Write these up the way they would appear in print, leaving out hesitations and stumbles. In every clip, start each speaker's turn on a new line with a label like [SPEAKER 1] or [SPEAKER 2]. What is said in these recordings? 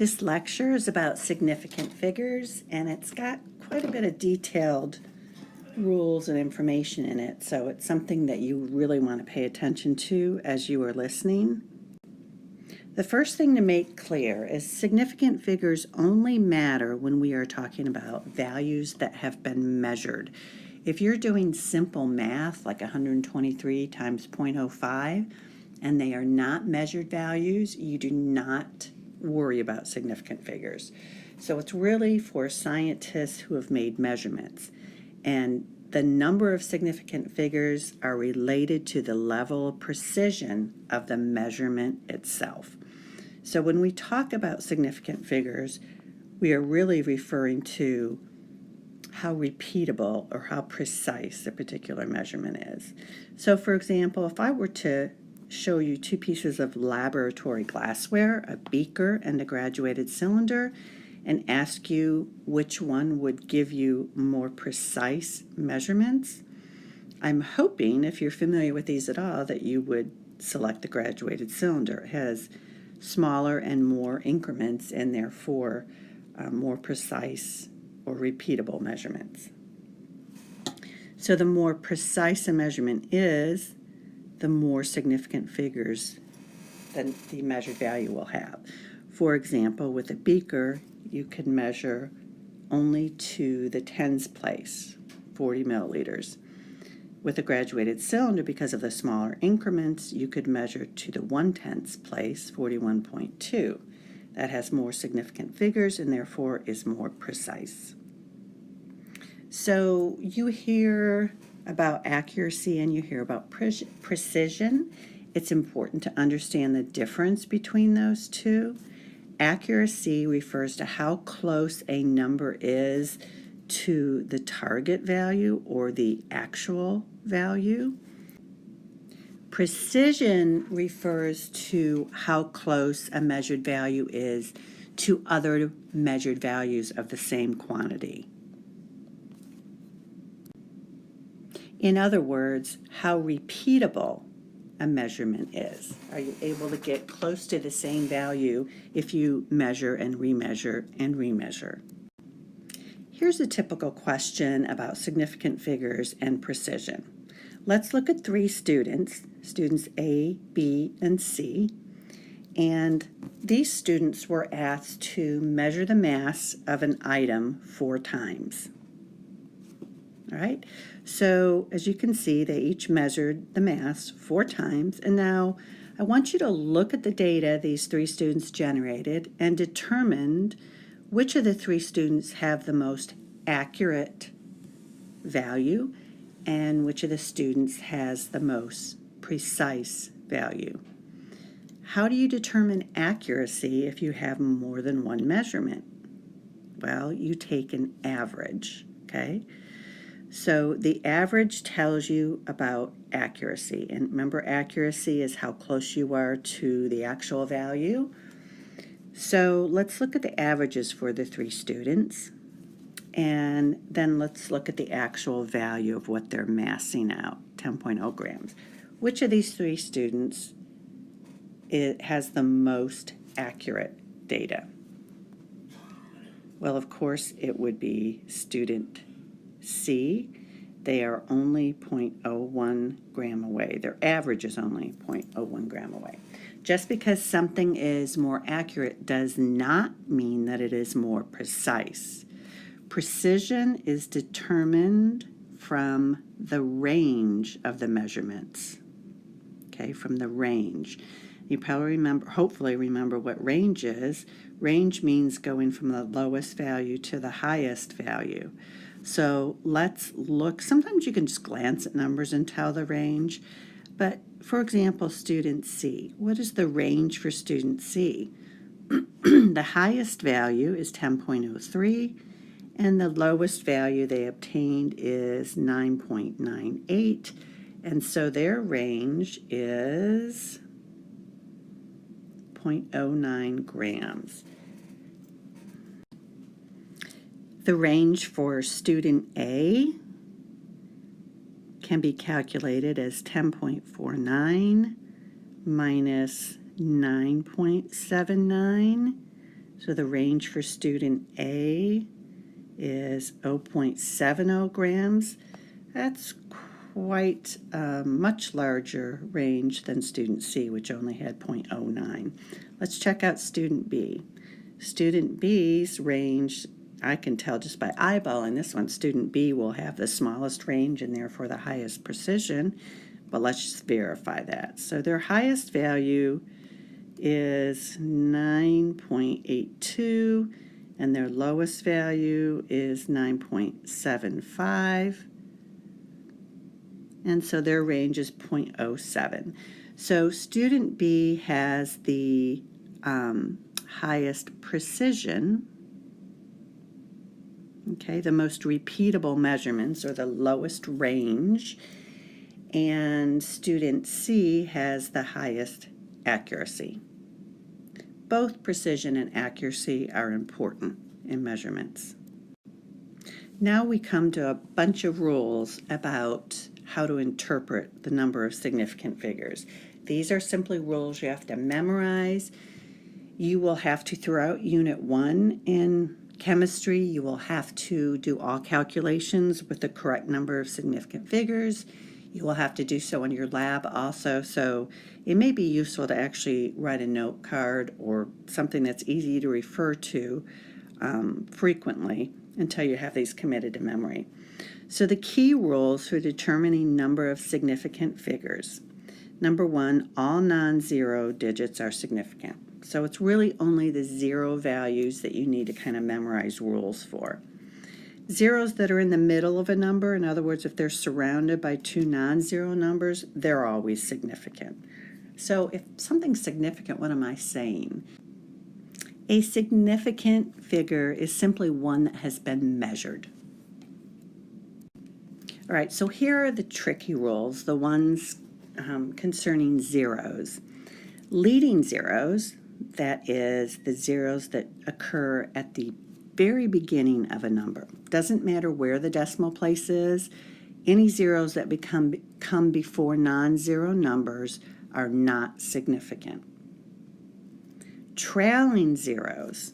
[SPEAKER 1] This lecture is about significant figures, and it's got quite a bit of detailed rules and information in it, so it's something that you really want to pay attention to as you are listening. The first thing to make clear is significant figures only matter when we are talking about values that have been measured. If you're doing simple math like 123 times 0.05 and they are not measured values, you do not worry about significant figures. So it's really for scientists who have made measurements. And the number of significant figures are related to the level of precision of the measurement itself. So when we talk about significant figures, we are really referring to how repeatable or how precise a particular measurement is. So for example, if I were to show you two pieces of laboratory glassware, a beaker and a graduated cylinder, and ask you which one would give you more precise measurements, I'm hoping, if you're familiar with these at all, that you would select the graduated cylinder. It has smaller and more increments and therefore more precise or repeatable measurements. So the more precise a measurement is, the more significant figures than the measured value will have. For example, with a beaker, you could measure only to the tens place, 40 milliliters. With a graduated cylinder, because of the smaller increments, you could measure to the 1/10 place, 41.2. That has more significant figures and therefore is more precise. So you hear about accuracy and you hear about precision. It's important to understand the difference between those two. Accuracy refers to how close a number is to the target value or the actual value. Precision refers to how close a measured value is to other measured values of the same quantity. In other words, how repeatable a measurement is. Are you able to get close to the same value if you measure and remeasure and remeasure? Here's a typical question about significant figures and precision. Let's look at three students A, B, and C. And these students were asked to measure the mass of an item 4 times. All right, so as you can see, they each measured the mass 4 times. And now I want you to look at the data these 3 students generated and determined which of the 3 students have the most accurate value and which of the students has the most precise value. How do you determine accuracy if you have more than one measurement? Well, you take an average, okay? So the average tells you about accuracy. And remember, accuracy is how close you are to the actual value. So let's look at the averages for the 3 students. And then let's look at the actual value of what they're massing out, 10.0 grams. Which of these 3 students has the most accurate data? Well, of course, it would be student C. They are only 0.01 gram away. Their average is only 0.01 gram away. Just because something is more accurate does not mean that it is more precise. Precision is determined from the range of the measurements. Okay, from the range. You probably hopefully remember what range is. Range means going from the lowest value to the highest value. So let's look. Sometimes you can just glance at numbers and tell the range. But for example, student C. What is the range for student C? The highest value is 10.03, and the lowest value they obtained is 9.98. And so their range is 0.09 grams. The range for student A can be calculated as 10.49 minus 9.79. So the range for student A is 0.70 grams. That's quite a much larger range than student C, which only had 0.09. Let's check out student B. Student B's range, I can tell just by eyeballing this one, student B will have the smallest range and therefore the highest precision, but let's just verify that. So their highest value is 9.82 and their lowest value is 9.75, and so their range is 0.07. So student B has the highest precision, okay, the most repeatable measurements, or the lowest range, and student C has the highest accuracy. Both precision and accuracy are important in measurements. Now we come to a bunch of rules about how to interpret the number of significant figures. These are simply rules you have to memorize. You will have to, throughout Unit 1 in chemistry, you will have to do all calculations with the correct number of significant figures. You will have to do so in your lab also, so it may be useful to actually write a note card or something that's easy to refer to frequently until you have these committed to memory. So the key rules for determining number of significant figures. Number 1, all non-zero digits are significant. So it's really only the zero values that you need to kind of memorize rules for. Zeros that are in the middle of a number, in other words, if they're surrounded by two non-zero numbers, they're always significant. So if something's significant, what am I saying? A significant figure is simply one that has been measured. All right, so here are the tricky rules, the ones concerning zeros. Leading zeros, that is the zeros that occur at the very beginning of a number. Doesn't matter where the decimal place is. Any zeros that come before non-zero numbers are not significant. Trailing zeros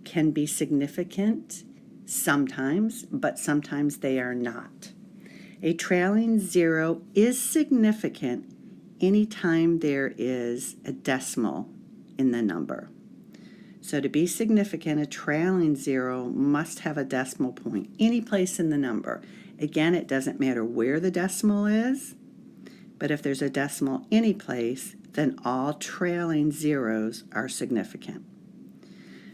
[SPEAKER 1] can be significant sometimes, but sometimes they are not. A trailing zero is significant anytime there is a decimal in the number. So to be significant, a trailing zero must have a decimal point any place in the number. Again, it doesn't matter where the decimal is, but if there's a decimal any place, then all trailing zeros are significant.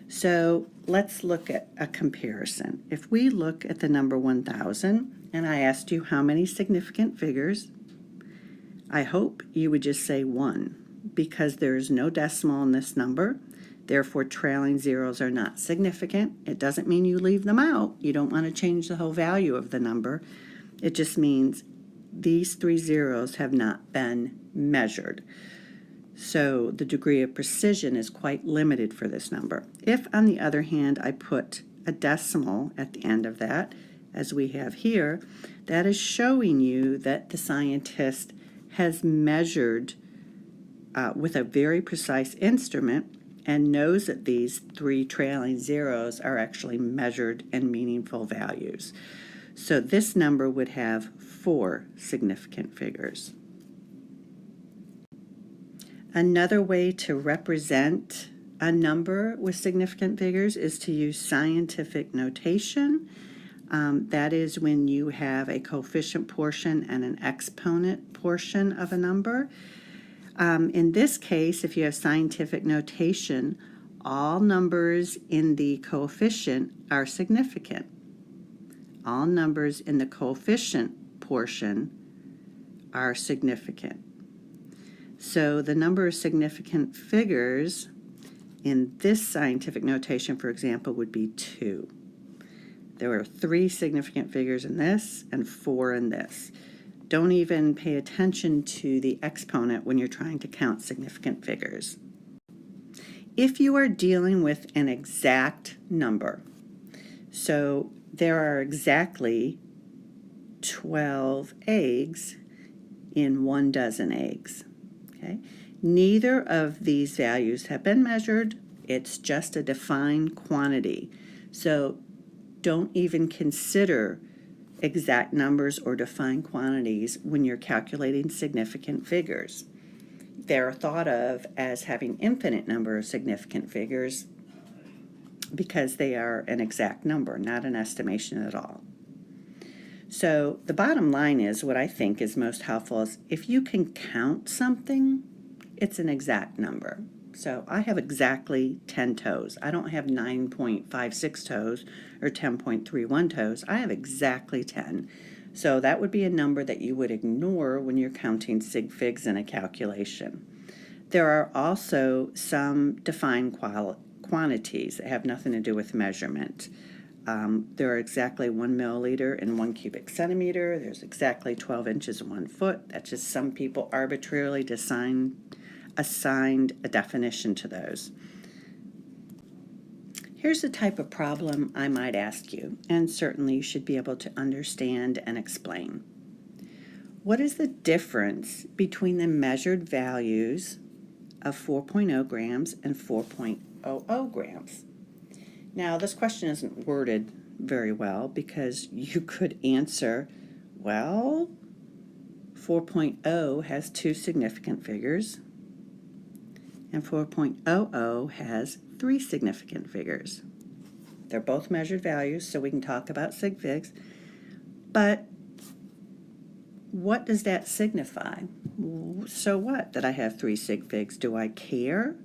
[SPEAKER 1] So let's look at a comparison. If we look at the number 1,000, and I asked you how many significant figures, I hope you would just say 1, because there is no decimal in this number. Therefore, trailing zeros are not significant. It doesn't mean you leave them out. You don't want to change the whole value of the number. It just means these 3 zeros have not been measured. So the degree of precision is quite limited for this number. If, on the other hand, I put a decimal at the end of that, as we have here, that is showing you that the scientist has measured with a very precise instrument and knows that these 3 trailing zeros are actually measured and meaningful values. So this number would have 4 significant figures. Another way to represent a number with significant figures is to use scientific notation. That is when you have a coefficient portion and an exponent portion of a number. In this case, if you have scientific notation, all numbers in the coefficient are significant. All numbers in the coefficient portion are significant. So the number of significant figures in this scientific notation, for example, would be 2. There are 3 significant figures in this and 4 in this. Don't even pay attention to the exponent when you're trying to count significant figures. If you are dealing with an exact number, so there are exactly 12 eggs in 1 dozen eggs. Okay? Neither of these values have been measured. It's just a defined quantity. So don't even consider exact numbers or defined quantities when you're calculating significant figures. They're thought of as having infinite number of significant figures because they are an exact number, not an estimation at all. So the bottom line is, what I think is most helpful is if you can count something, it's an exact number. So I have exactly 10 toes. I don't have 9.56 toes or 10.31 toes. I have exactly 10. So that would be a number that you would ignore when you're counting sig figs in a calculation. There are also some defined quantities that have nothing to do with measurement. There are exactly 1 milliliter in 1 cubic centimeter. There's exactly 12 inches in 1 foot. That's just some people arbitrarily assigned a definition to those. Here's the type of problem I might ask you, and certainly you should be able to understand and explain. What is the difference between the measured values of 4.0 grams and 4.00 grams? Now, this question isn't worded very well because you could answer, well, 4.0 has 2 significant figures and 4.00 has 3 significant figures. They're both measured values, so we can talk about sig figs, but what does that signify? So what that I have 3 sig figs? Do I care?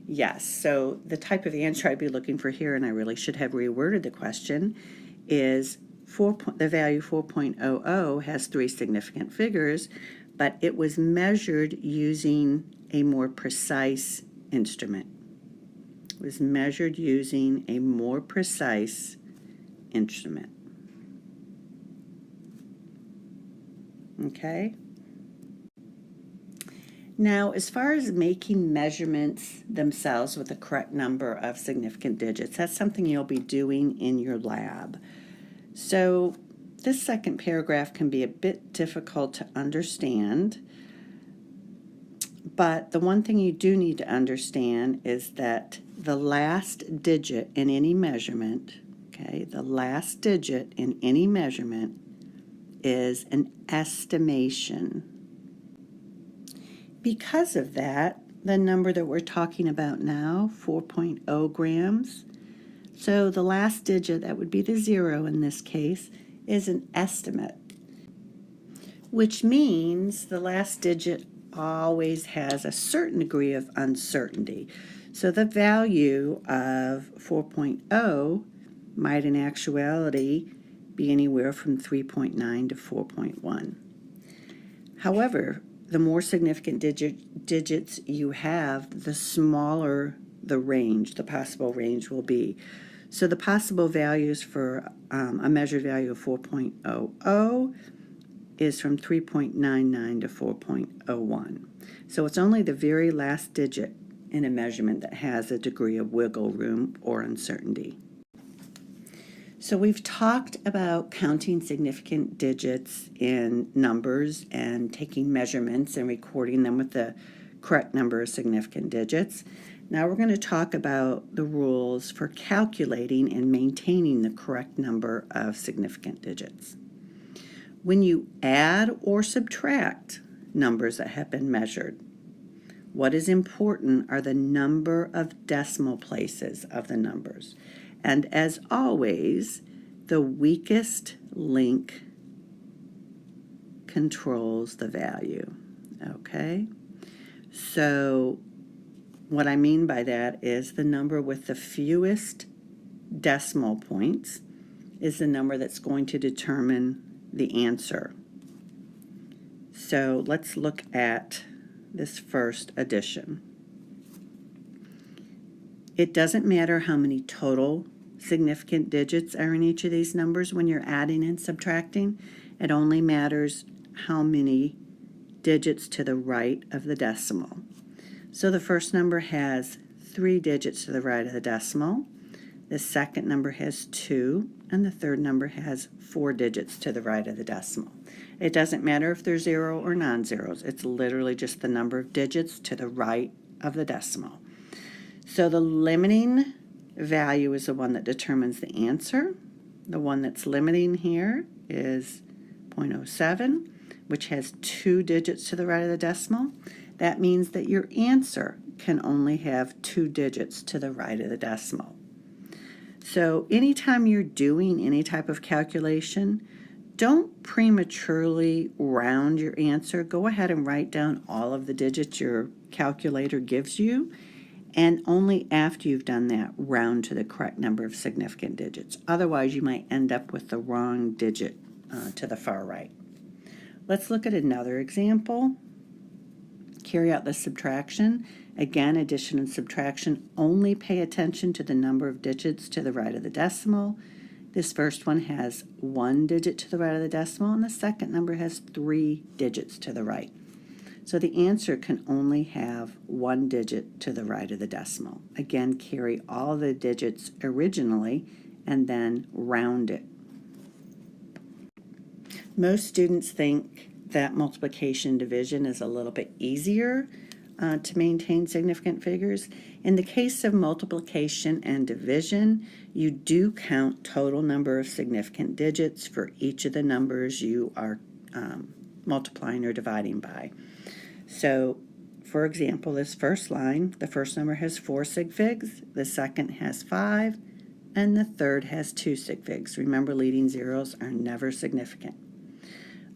[SPEAKER 1] Yes, so the type of answer I'd be looking for here, and I really should have reworded the question, is the value 4.00 has 3 significant figures, but it was measured using a more precise instrument. It was measured using a more precise instrument. Okay? Now, as far as making measurements themselves with the correct number of significant digits, that's something you'll be doing in your lab. So this second paragraph can be a bit difficult to understand, but the one thing you do need to understand is that the last digit in any measurement, okay, the last digit in any measurement is an estimation. Because of that, the number that we're talking about now, 4.0 grams, so the last digit, that would be the 0 in this case, is an estimate, which means the last digit always has a certain degree of uncertainty. So the value of 4.0 might in actuality be anywhere from 3.9 to 4.1. However, the more significant digits you have, the smaller the range, the possible range will be. So the possible values for a measured value of 4.00 is from 3.99 to 4.01. So it's only the very last digit in a measurement that has a degree of wiggle room or uncertainty. So we've talked about counting significant digits in numbers and taking measurements and recording them with the correct number of significant digits. Now we're going to talk about the rules for calculating and maintaining the correct number of significant digits. When you add or subtract numbers that have been measured, what is important are the number of decimal places of the numbers. And as always, the weakest link controls the value, okay? So what I mean by that is the number with the fewest decimal points is the number that's going to determine the answer. So let's look at this first addition. It doesn't matter how many total significant digits are in each of these numbers when you're adding and subtracting. It only matters how many digits to the right of the decimal. So the first number has 3 digits to the right of the decimal. The second number has 2, and the third number has 4 digits to the right of the decimal. It doesn't matter if they're 0 or non-zeros. It's literally just the number of digits to the right of the decimal. So the limiting value is the one that determines the answer. The one that's limiting here is 0.07, which has 2 digits to the right of the decimal. That means that your answer can only have 2 digits to the right of the decimal. So anytime you're doing any type of calculation, don't prematurely round your answer. Go ahead and write down all of the digits your calculator gives you, and only after you've done that, round to the correct number of significant digits. Otherwise, you might end up with the wrong digit to the far right. Let's look at another example. Carry out the subtraction. Again, addition and subtraction only pay attention to the number of digits to the right of the decimal. This first one has 1 digit to the right of the decimal, and the second number has 3 digits to the right. So the answer can only have 1 digit to the right of the decimal. Again, carry all the digits originally and then round it. Most students think that multiplication and division is a little bit easier to maintain significant figures. In the case of multiplication and division, you do count total number of significant digits for each of the numbers you are multiplying or dividing by. So, for example, this first line, the first number has 4 sig figs, the second has 5, and the third has 2 sig figs. Remember, leading zeros are never significant.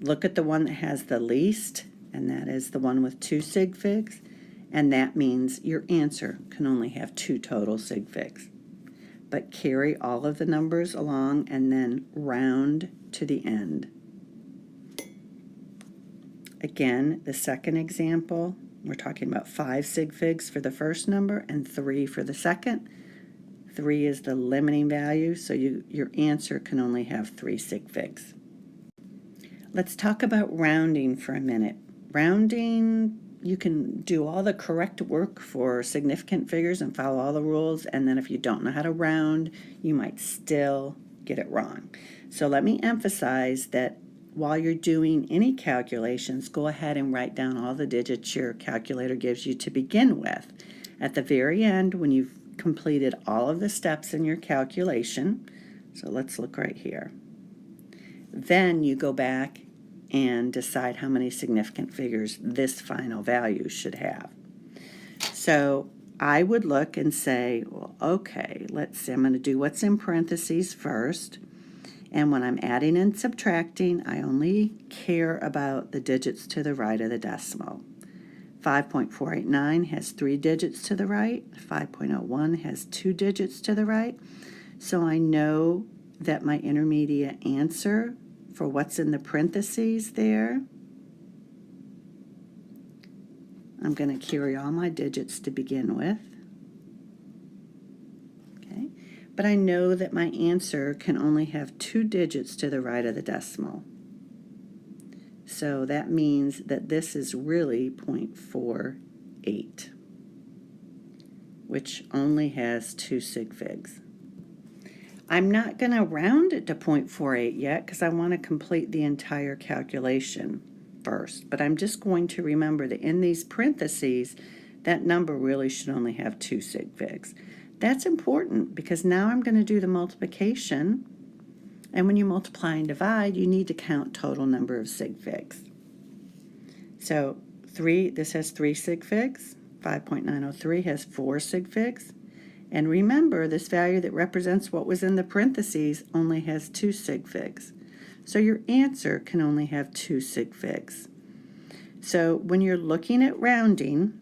[SPEAKER 1] Look at the one that has the least, and that is the one with 2 sig figs, and that means your answer can only have 2 total sig figs. But carry all of the numbers along and then round to the end. Again, the second example, we're talking about 5 sig figs for the first number and 3 for the second. 3 is the limiting value, so your answer can only have 3 sig figs. Let's talk about rounding for a minute. Rounding, you can do all the correct work for significant figures and follow all the rules, and then if you don't know how to round, you might still get it wrong. So let me emphasize that while you're doing any calculations, go ahead and write down all the digits your calculator gives you to begin with. At the very end, when you've completed all of the steps in your calculation, so let's look right here, then you go back and decide how many significant figures this final value should have. So I would look and say, well, okay, let's see, I'm going to do what's in parentheses first. And when I'm adding and subtracting, I only care about the digits to the right of the decimal. 5.489 has 3 digits to the right. 5.01 has 2 digits to the right. So I know that my intermediate answer for what's in the parentheses there, I'm going to carry all my digits to begin with. But I know that my answer can only have 2 digits to the right of the decimal. So that means that this is really 0.48, which only has 2 sig figs. I'm not going to round it to 0.48 yet because I want to complete the entire calculation first. But I'm just going to remember that in these parentheses, that number really should only have 2 sig figs. That's important because now I'm going to do the multiplication, and when you multiply and divide, you need to count total number of sig figs. So this has 3 sig figs, 5.903 has 4 sig figs, and remember this value that represents what was in the parentheses only has 2 sig figs. So your answer can only have 2 sig figs. So when you're looking at rounding,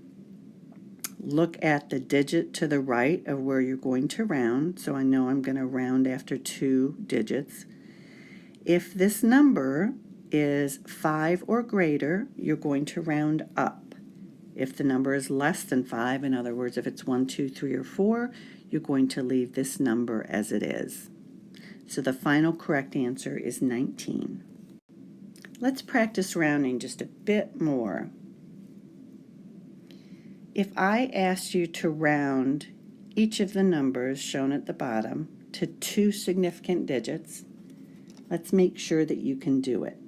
[SPEAKER 1] look at the digit to the right of where you're going to round. So I know I'm going to round after 2 digits. If this number is 5 or greater, you're going to round up. If the number is less than 5, in other words, if it's 1, 2, 3, or 4, you're going to leave this number as it is. So the final correct answer is 19. Let's practice rounding just a bit more. If I asked you to round each of the numbers shown at the bottom to 2 significant digits, let's make sure that you can do it.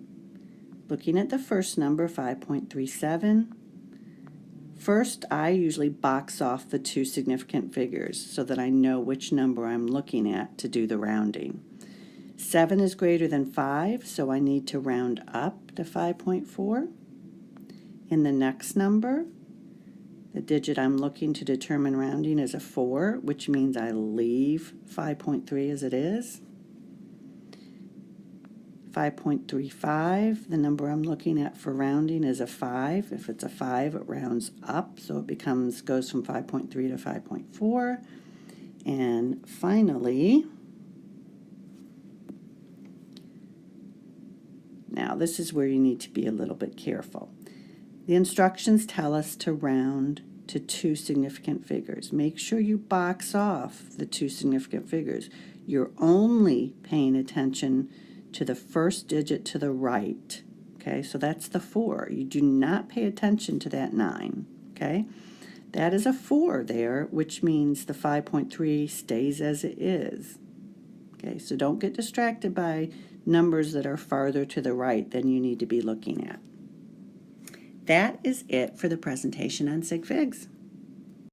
[SPEAKER 1] Looking at the first number, 5.37, First, I usually box off the two significant figures so that I know which number I'm looking at to do the rounding. 7 is greater than 5, so I need to round up to 5.4. In the next number, the digit I'm looking to determine rounding is a 4, which means I leave 5.3 as it is. 5.35, the number I'm looking at for rounding is a 5. If it's a 5, it rounds up, so it goes from 5.3 to 5.4. And finally, now this is where you need to be a little bit careful. The instructions tell us to round to two significant figures. Make sure you box off the two significant figures. You're only paying attention to the first digit to the right. Okay, so that's the 4. You do not pay attention to that 9. Okay, that is a 4 there, which means the 5.3 stays as it is. Okay, so don't get distracted by numbers that are farther to the right than you need to be looking at. That is it for the presentation on sig figs.